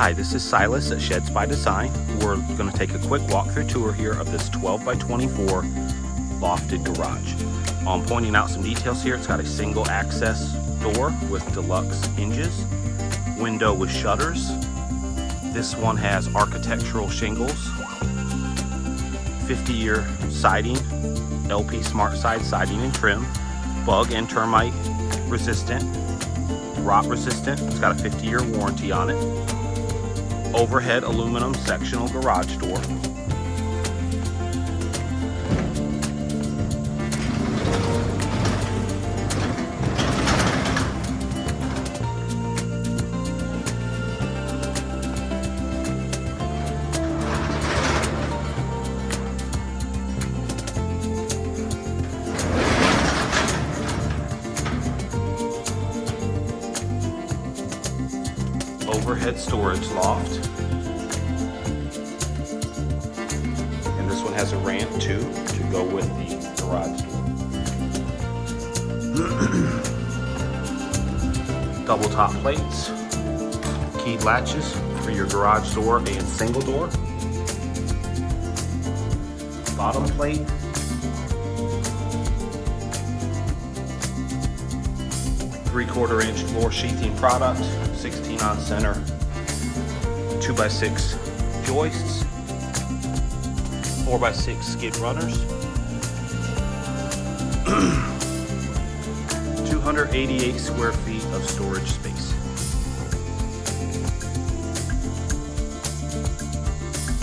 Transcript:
Hi, this is Silas at Sheds by Design. We're going to take a quick walkthrough tour here of this 12x24 lofted garage. I'm pointing out some details here. It's got a single access door with deluxe hinges, window with shutters. This one has architectural shingles, 50-year siding, LP Smart Side siding and trim, bug and termite resistant, rot resistant. It's got a 50-year warranty on it. Overhead aluminum sectional garage door. Overhead storage loft, and this one has a ramp too to go with the garage door. Double top plates, keyed latches for your garage door and single door. Bottom plate, ¾ inch floor sheathing product, 16 on center, 2x6 joists, 4x6 skid runners, 288 square feet of storage space.